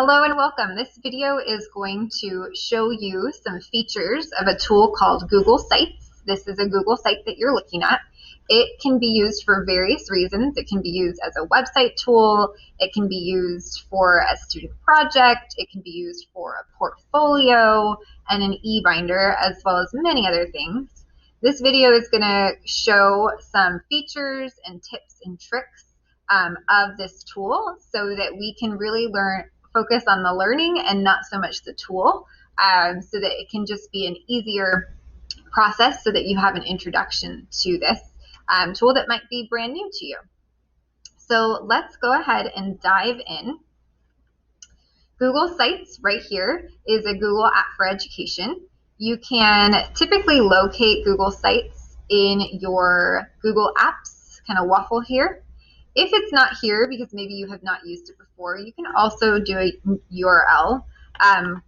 Hello and welcome. This video is going to show you some features of a tool called Google Sites. This is a Google site that you're looking at. It can be used for various reasons. It can be used as a website tool. It can be used for a student project. It can be used for a portfolio and an eBinder, as well as many other things. This video is going to show some features and tips and tricks of this tool so that we can really focus on the learning and not so much the tool, so that it can just be an easier process so that you have an introduction to this tool that might be brand new to you. So let's go ahead and dive in. Google Sites right here is a Google app for education. You can typically locate Google Sites in your Google Apps kind of waffle here. If it's not here, because maybe you have not used it before, you can also do a URL.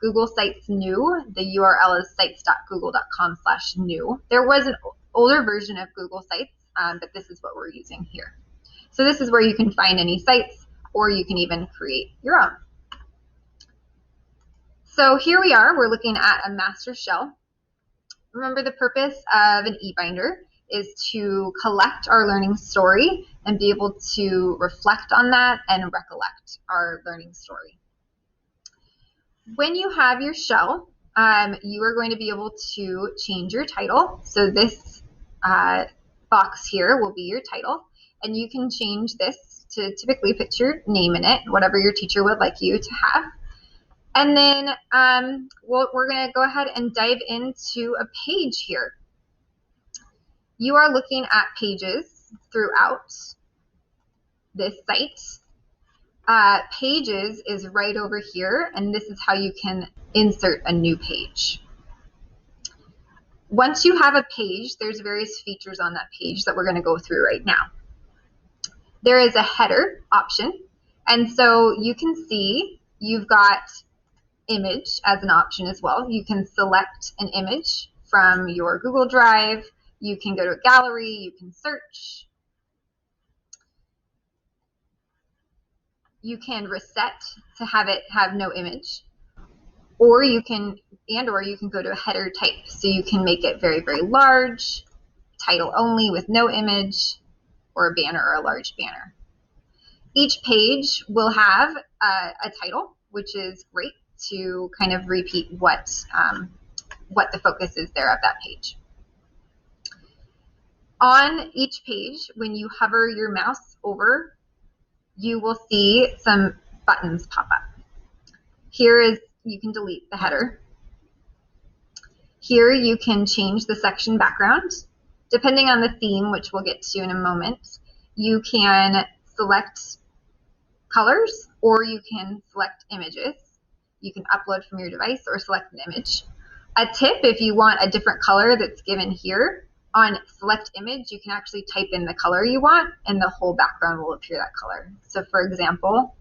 Google Sites New, the URL is sites.google.com/new. There was an older version of Google Sites, but this is what we're using here. So this is where you can find any sites, or you can even create your own. So here we are, we're looking at a master shell. Remember, the purpose of an eBinder is to collect our learning story and be able to reflect on that and recollect our learning story. When you have your shell, you are going to be able to change your title. So this box here will be your title, and you can change this to typically put your name in it, whatever your teacher would like you to have. And then we're going to go ahead and dive into a page here. You are looking at pages throughout this site. Pages is right over here, and this is how you can insert a new page. Once you have a page, there's various features on that page that we're going to go through right now. There is a header option, and so you can see you've got image as an option as well. You can select an image from your Google Drive. You can go to a gallery, you can search. You can reset to have it have no image, or you can go to a header type. So you can make it very, very large, title only with no image, or a banner or a large banner. Each page will have a title, which is great to kind of repeat what the focus is there of that page. On each page, when you hover your mouse over, you will see some buttons pop up. You can delete the header. Here you can change the section background. Depending on the theme, which we'll get to in a moment, you can select colors, or you can select images. You can upload from your device or select an image. A tip, if you want a different color that's given here, on select image, you can actually type in the color you want, and the whole background will appear that color. So for example,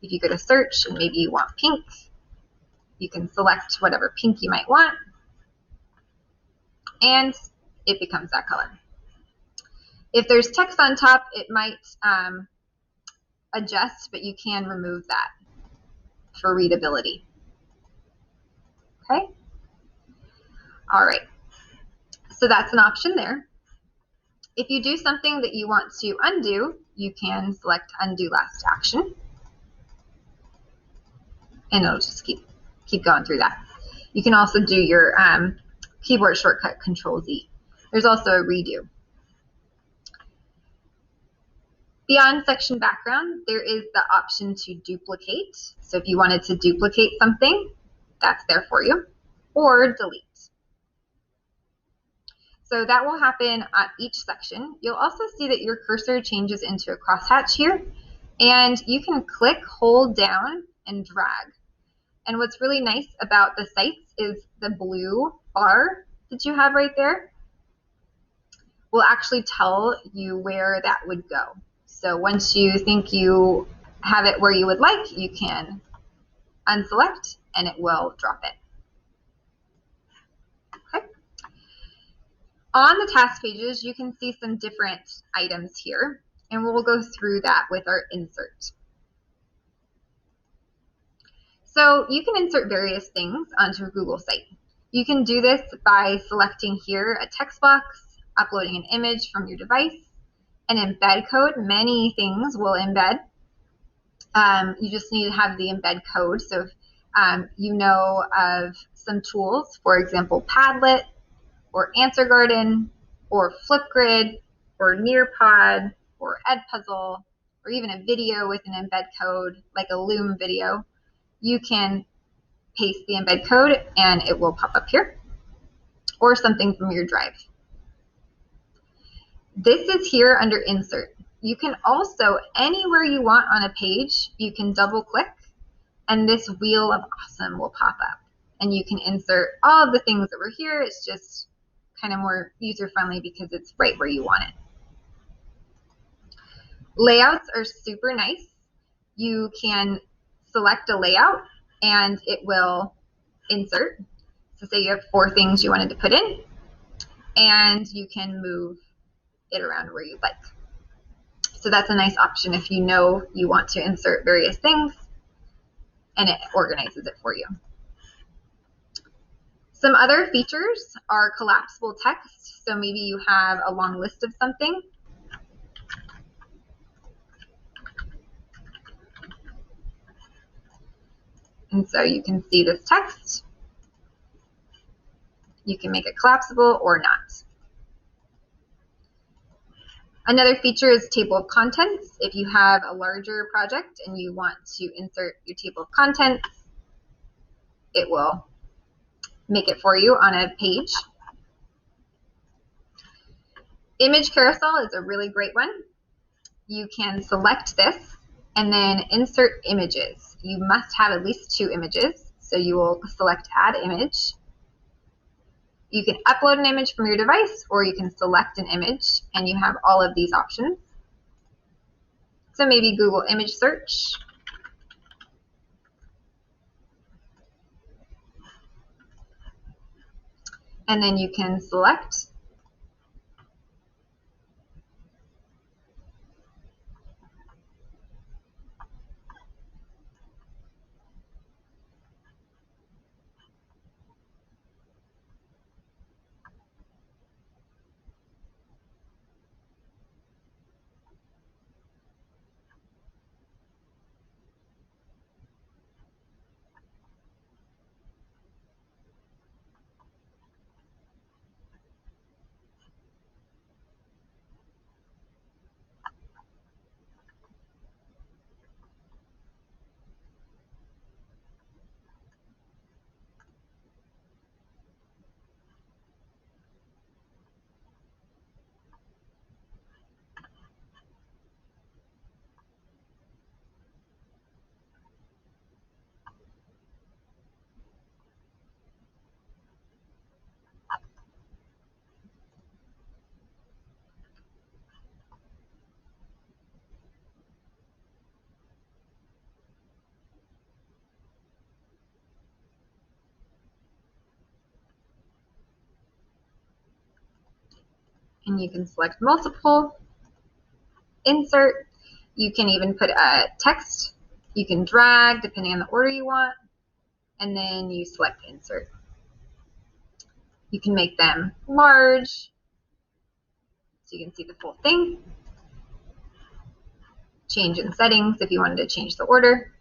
if you go to search and maybe you want pink, you can select whatever pink you might want, and it becomes that color. If there's text on top, it might adjust, but you can remove that for readability. Okay? All right. So that's an option there. If you do something that you want to undo, you can select Undo Last Action, and it'll just keep going through that. You can also do your keyboard shortcut Control-Z. There's also a redo. Beyond section background, there is the option to duplicate. So if you wanted to duplicate something, that's there for you, or delete. So that will happen at each section. You'll also see that your cursor changes into a crosshatch here, and you can click, hold down, and drag. And what's really nice about the sites is the blue bar that you have right there will actually tell you where that would go. So once you think you have it where you would like, you can unselect and it will drop it. Okay. On the task pages, you can see some different items here, and we'll go through that with our insert. So you can insert various things onto a Google site. You can do this by selecting here a text box, uploading an image from your device, an embed code. Many things will embed. You just need to have the embed code. So if you know of some tools, for example, Padlet or Answer Garden or Flipgrid or Nearpod or Edpuzzle, or even a video with an embed code like a Loom video, you can paste the embed code and it will pop up here, or something from your drive. This is here under Insert. You can also, anywhere you want on a page, you can double click and this wheel of awesome will pop up. And you can insert all of the things that were here. It's just kind of more user-friendly because it's right where you want it. Layouts are super nice. You can select a layout and it will insert. So say you have 4 things you wanted to put in, and you can move it around where you'd like. So that's a nice option if you know you want to insert various things, and it organizes it for you. Some other features are collapsible text. So maybe you have a long list of something. And so you can see this text. You can make it collapsible or not. Another feature is table of contents. If you have a larger project and you want to insert your table of contents, it will make it for you on a page. Image carousel is a really great one. You can select this and then insert images. You must have at least 2 images, so you will select Add Image. You can upload an image from your device, or you can select an image, and you have all of these options. So maybe Google image search. And then you can select. And you can select multiple, insert. You can even put a text. You can drag depending on the order you want, and then you select insert. You can make them large so you can see the full thing. Change in settings if you wanted to change the order.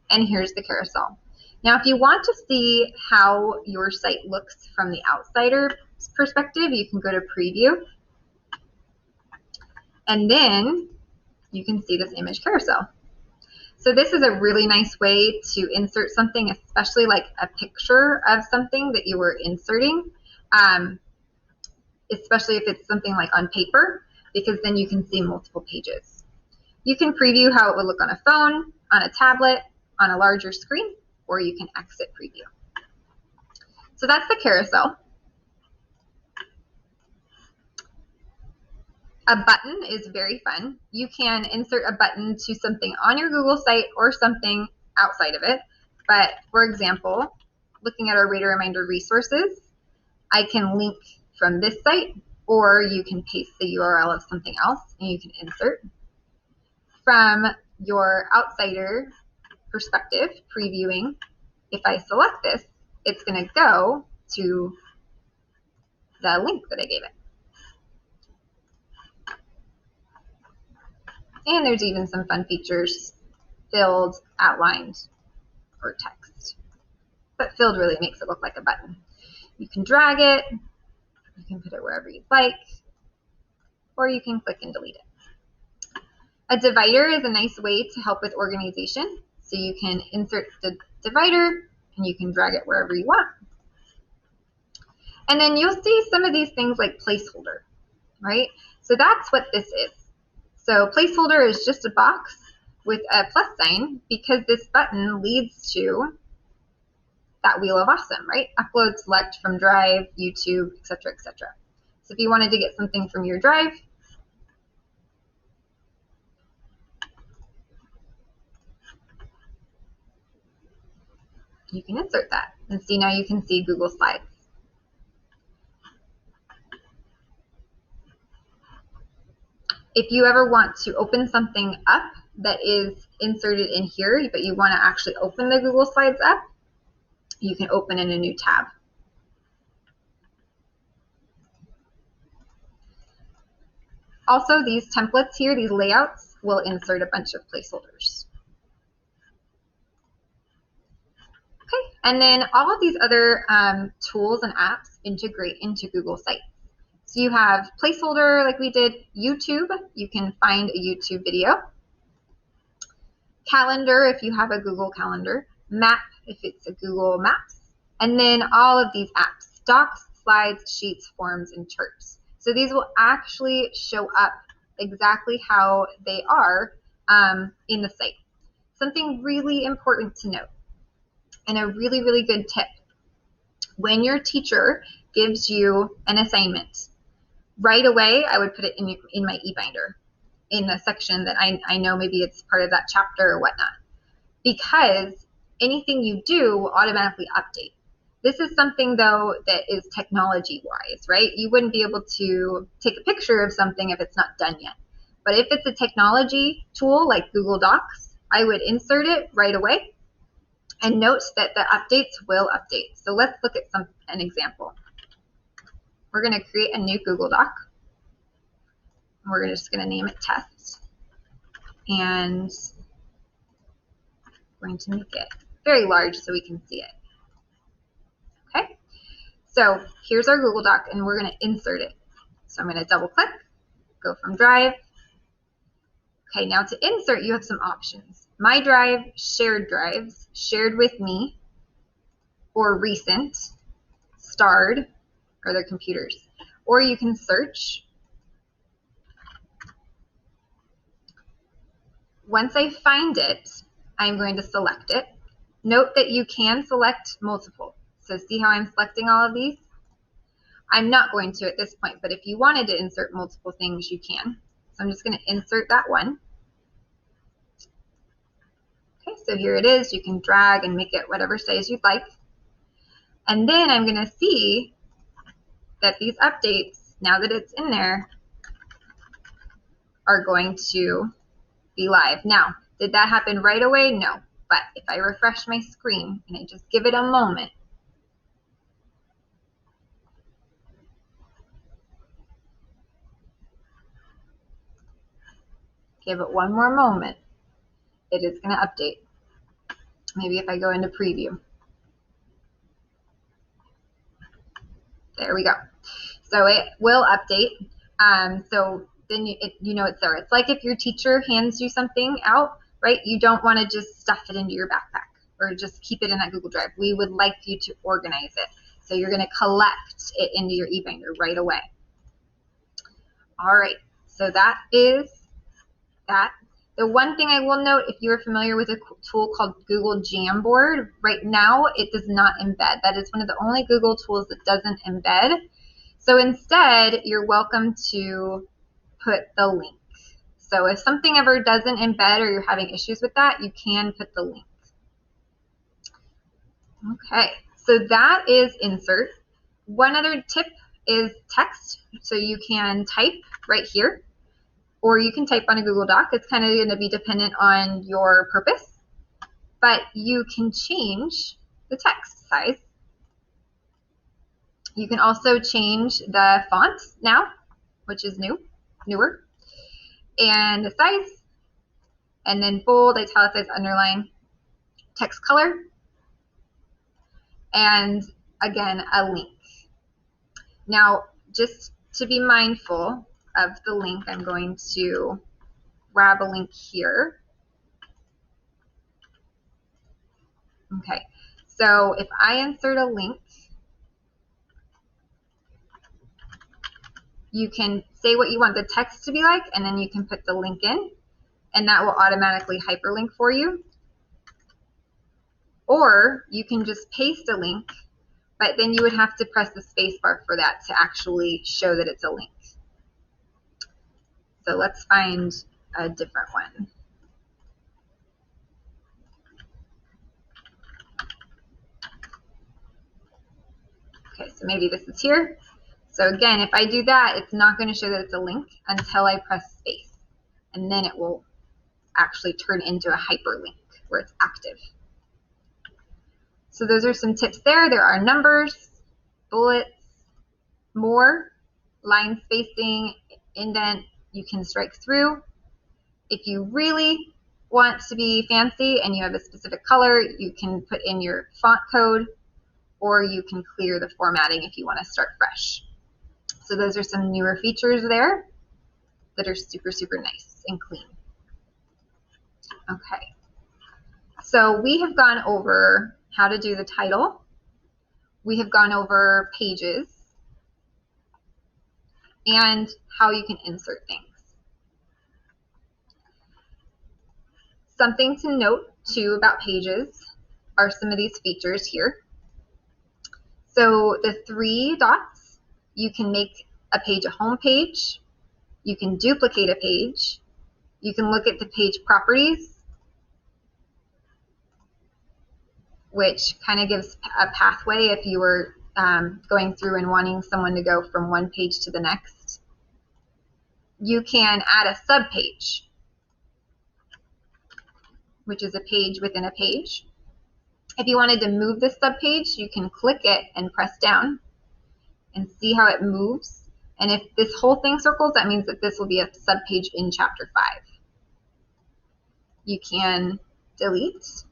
And here's the carousel. Now, if you want to see how your site looks from the outsider perspective, you can go to preview. And then you can see this image carousel. So this is a really nice way to insert something, especially like a picture of something that you were inserting, especially if it's something like on paper, because then you can see multiple pages. You can preview how it would look on a phone, on a tablet, on a larger screen, or you can exit preview. So that's the carousel. A button is very fun. You can insert a button to something on your Google site or something outside of it. But for example, looking at our Reader Reminder resources, I can link from this site, or you can paste the URL of something else and you can insert. From your outsider perspective, previewing, if I select this, it's going to go to the link that I gave it. And there's even some fun features, filled, outlined, or text. But filled really makes it look like a button. You can drag it, you can put it wherever you'd like, or you can click and delete it. A divider is a nice way to help with organization. So you can insert the divider and you can drag it wherever you want. And then you'll see some of these things like placeholder, right? So that's what this is. So placeholder is just a box with a plus sign because this button leads to that Wheel of Awesome, right? Upload, select from Drive, YouTube, etc., etc. So if you wanted to get something from your Drive, you can insert that. And see, now you can see Google Slides. If you ever want to open something up that is inserted in here, but you want to actually open the Google Slides up, you can open in a new tab. Also, these templates here, these layouts, will insert a bunch of placeholders. Okay, and then all of these other tools and apps integrate into Google Sites. So you have placeholder like we did, YouTube, you can find a YouTube video, calendar if you have a Google Calendar, map if it's a Google Maps, and then all of these apps, docs, slides, sheets, forms, and charts. So these will actually show up exactly how they are in the site. Something really important to note, and a really, really good tip. When your teacher gives you an assignment, right away I would put it in my eBinder, in the section that I know maybe it's part of that chapter or whatnot, because anything you do will automatically update. This is something, though, that is technology-wise, right? You wouldn't be able to take a picture of something if it's not done yet. But if it's a technology tool like Google Docs, I would insert it right away and note that the updates will update. So let's look at an example. We're going to create a new Google Doc. We're just going to name it Test. And we're going to make it very large so we can see it. Okay, so here's our Google Doc, and we're going to insert it. So I'm going to double click, go from Drive. Okay, now to insert, you have some options. My Drive, shared drives, shared with me, or recent, starred, or their computers. Or you can search. Once I find it, I'm going to select it. Note that you can select multiple. So see how I'm selecting all of these? I'm not going to at this point, but if you wanted to insert multiple things, you can. So I'm just going to insert that one. Okay, so here it is. You can drag and make it whatever size you'd like. And then I'm going to see that these updates, now that it's in there, are going to be live. Now, did that happen right away? No. But if I refresh my screen and I just give it a moment, give it one more moment, it is going to update. Maybe if I go into preview. There we go. So it will update. So then you know it's there. It's like if your teacher hands you something out, right? You don't want to just stuff it into your backpack or just keep it in that Google Drive. We would like you to organize it. So you're going to collect it into your eBinder right away. All right. So that is that. The one thing I will note, if you are familiar with a tool called Google Jamboard, right now it does not embed. That is one of the only Google tools that doesn't embed. So instead, you're welcome to put the link. So if something ever doesn't embed or you're having issues with that, you can put the link. Okay, so that is insert. One other tip is text. So you can type right here, or you can type on a Google Doc. It's kind of going to be dependent on your purpose. but you can change the text size. You can also change the font now, which is newer, and the size, and then bold, italicized, underline, text color, and again, a link. Now, just to be mindful of the link, I'm going to grab a link here. Okay, so if I insert a link, you can say what you want the text to be like, and then you can put the link in, and that will automatically hyperlink for you. Or you can just paste a link, but then you would have to press the space bar for that to actually show that it's a link. So let's find a different one. Okay, so maybe this is here. So again, if I do that, it's not going to show that it's a link until I press space. And then it will actually turn into a hyperlink where it's active. So those are some tips there. There are numbers, bullets, more, line spacing, indent, you can strike through. If you really want to be fancy and you have a specific color, you can put in your font code, or you can clear the formatting if you want to start fresh. So those are some newer features there that are super, super nice and clean. Okay, so we have gone over how to do the title. We have gone over pages and how you can insert things. Something to note too about pages are some of these features here. So the 3 dots, you can make a page a home page, you can duplicate a page, you can look at the page properties, which kind of gives a pathway if you were going through and wanting someone to go from one page to the next. You can add a subpage, which is a page within a page. If you wanted to move this subpage, you can click it and press down and see how it moves. And if this whole thing circles, that means that this will be a subpage in chapter 5. You can delete.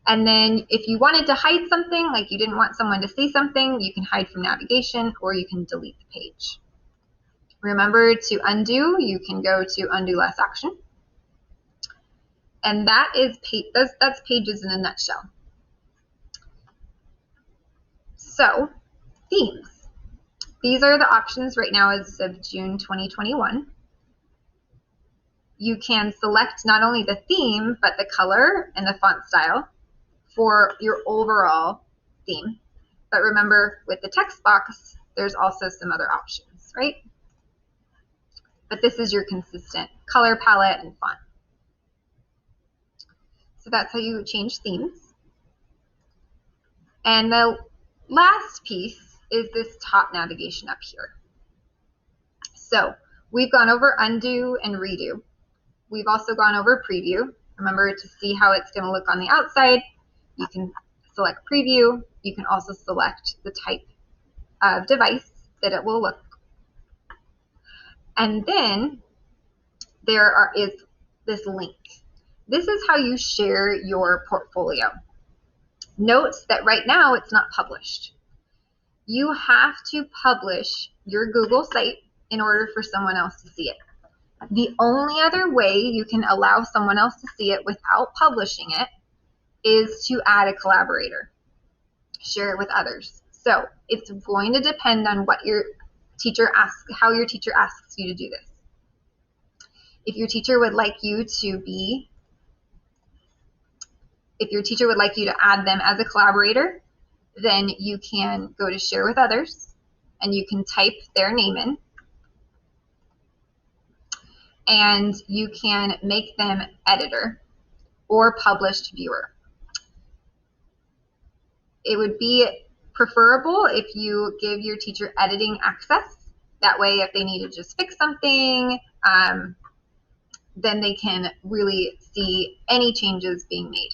And then if you wanted to hide something, like you didn't want someone to see something, you can hide from navigation, or you can delete the page. Remember to undo, you can go to undo last action. And that's pages in a nutshell. So, themes. These are the options right now as of June 2021. You can select not only the theme, but the color and the font style for your overall theme. But remember, with the text box, there's also some other options, right? But this is your consistent color palette and font. So that's how you change themes. And the last piece is this top navigation up here. So we've gone over undo and redo. We've also gone over preview. Remember, to see how it's going to look on the outside, you can select preview. You can also select the type of device that it will look. And then there is this link. This is how you share your portfolio. Note that right now it's not published. You have to publish your Google site in order for someone else to see it. The only other way you can allow someone else to see it without publishing it is to add a collaborator, share it with others. So it's going to depend on what your teacher asks, how your teacher asks you to do this. If your teacher would like you to add them as a collaborator, then you can go to share with others and you can type their name in, and you can make them editor or published viewer. It would be preferable if you give your teacher editing access. That way, if they need to just fix something, then they can really see any changes being made.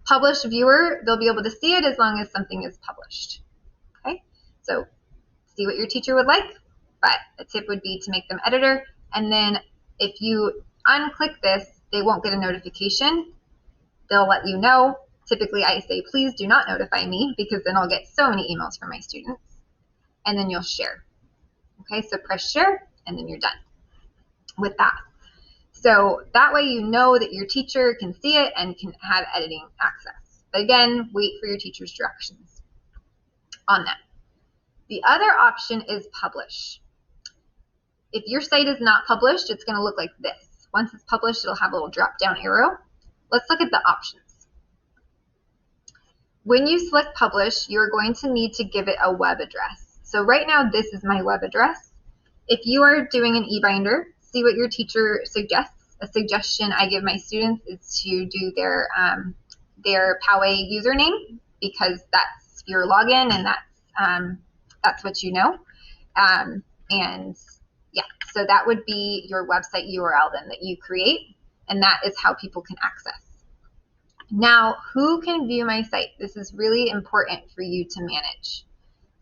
Published viewer, they'll be able to see it as long as something is published. Okay, so see what your teacher would like, but a tip would be to make them editor, and then if you unclick this, they won't get a notification. They'll let you know. Typically I say, please do not notify me, because then I'll get so many emails from my students, and then you'll share. Okay, so press share, and then you're done with that. So that way you know that your teacher can see it and can have editing access. But again, wait for your teacher's directions on that. The other option is publish. If your site is not published, it's going to look like this. Once it's published, it'll have a little drop-down arrow. Let's look at the options. When you select publish, you're going to need to give it a web address. So right now, this is my web address. If you are doing an eBinder, see what your teacher suggests. A suggestion I give my students is to do their Poway username, because that's your login and that's what you know. And yeah, so that would be your website URL then that you create, and that is how people can access. Now, who can view my site? This is really important for you to manage.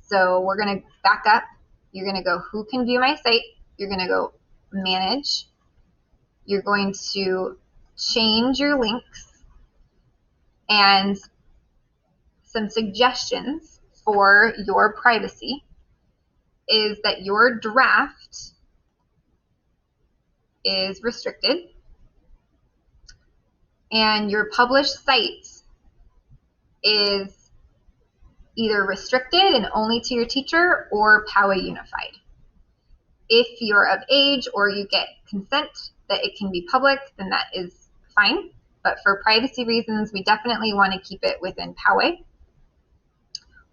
So we're going to back up. You're going to go who can view my site. You're going to go manage. You're going to change your links, and some suggestions for your privacy is that your draft is restricted, and your published site is either restricted and only to your teacher or Poway Unified. If you're of age or you get consent that it can be public, then that is fine. But for privacy reasons, we definitely want to keep it within Poway.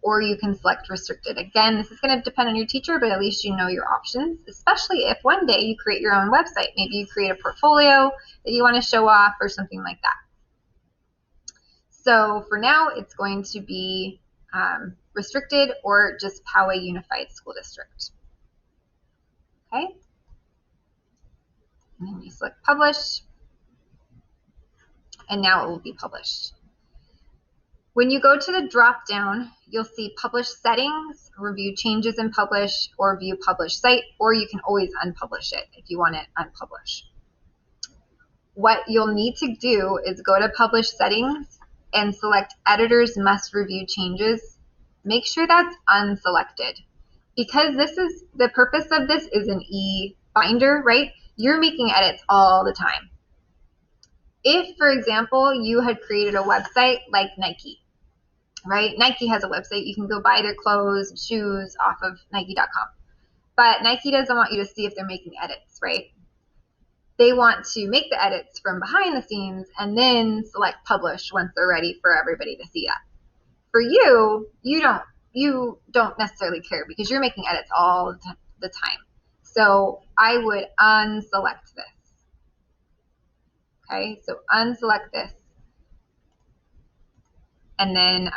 Or you can select restricted. Again, this is going to depend on your teacher, but at least you know your options, especially if one day you create your own website. Maybe you create a portfolio that you want to show off or something like that. So for now, it's going to be restricted or just Poway Unified School District. Okay. And then you select publish, and now it will be published. When you go to the drop down, you'll see publish settings, review changes in publish, or view published site, or you can always unpublish it if you want it unpublished. What you'll need to do is go to publish settings and select editors must review changes. Make sure that's unselected, because this is the purpose of this is an eBinder, right? You're making edits all the time. If, for example, you had created a website like Nike, right? Nike has a website. You can go buy their clothes, shoes off of Nike.com. But Nike doesn't want you to see if they're making edits, right? They want to make the edits from behind the scenes and then select publish once they're ready for everybody to see that. For you, you don't necessarily care because you're making edits all the time. So I would unselect this. Okay, so unselect this. And then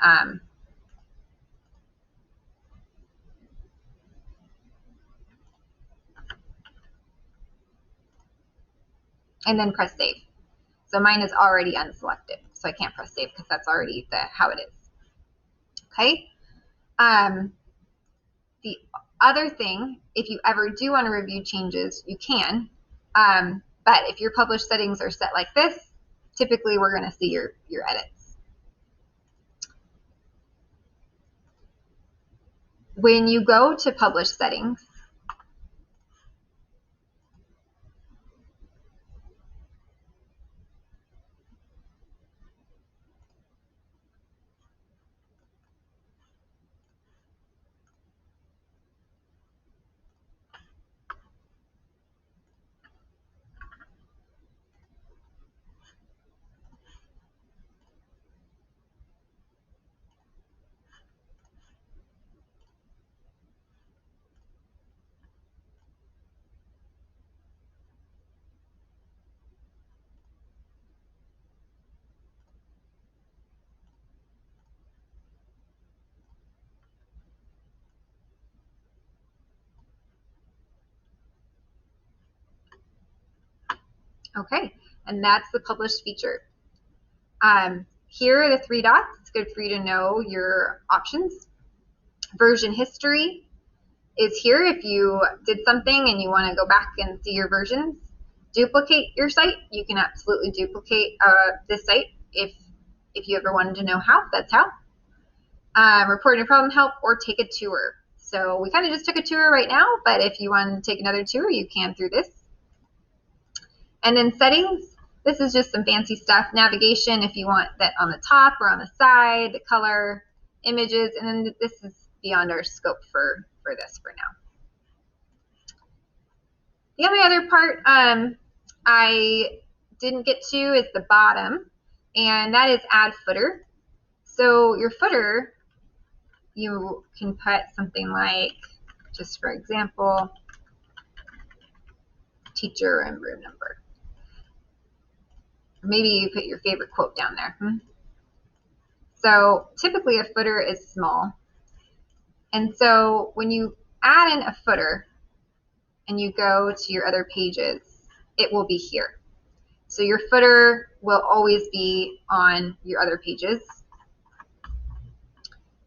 press save. So mine is already unselected, so I can't press save because that's already how it is. Okay. The other thing, if you ever do want to review changes, you can. But if your published settings are set like this, typically we're going to see your edits. When you go to publish settings, Okay, and that's the publish feature. Here are the three dots. It's good for you to know your options. Version history is here if you did something and you want to go back and see your versions. Duplicate your site. You can absolutely duplicate this site if you ever wanted to know how. That's how. Report a problem, help, or take a tour. So we kind of just took a tour right now, but if you want to take another tour, you can through this. And then settings, this is just some fancy stuff. Navigation, if you want that on the top or on the side, the color, images, and then this is beyond our scope for this for now. The only other part I didn't get to is the bottom, and that is add footer. So your footer, you can put something like, just for example, teacher and room number. Maybe you put your favorite quote down there. So typically a footer is small. And so when you add in a footer and you go to your other pages, it will be here. So your footer will always be on your other pages.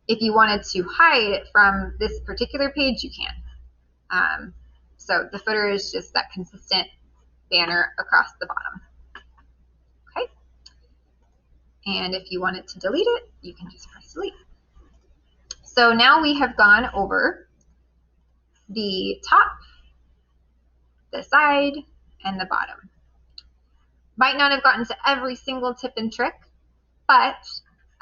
If you wanted to hide it from this particular page, you can. So the footer is just that consistent banner across the bottom. Okay. And if you wanted to delete it, you can just press delete. So now we have gone over the top, the side, and the bottom. Might not have gotten to every single tip and trick, but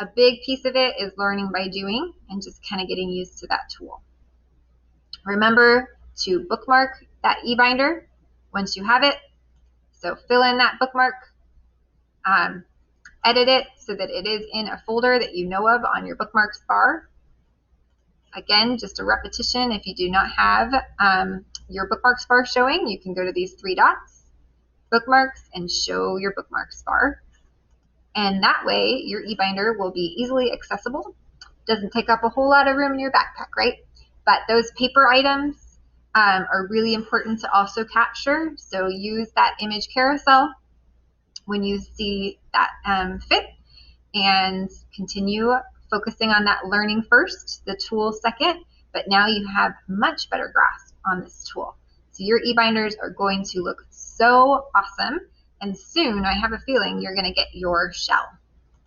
a big piece of it is learning by doing and just kind of getting used to that tool. Remember to bookmark that eBinder once you have it. So fill in that bookmark, edit it so that it is in a folder that you know of on your bookmarks bar. Again, just a repetition, if you do not have your bookmarks bar showing, you can go to these three dots, bookmarks, and show your bookmarks bar. And that way, your eBinder will be easily accessible. Doesn't take up a whole lot of room in your backpack, right? But those paper items are really important to also capture. So use that image carousel when you see that fit, and continue focusing on that learning first, the tool second, but now you have much better grasp on this tool. So your eBinders are going to look so awesome, and soon I have a feeling you're going to get your shell.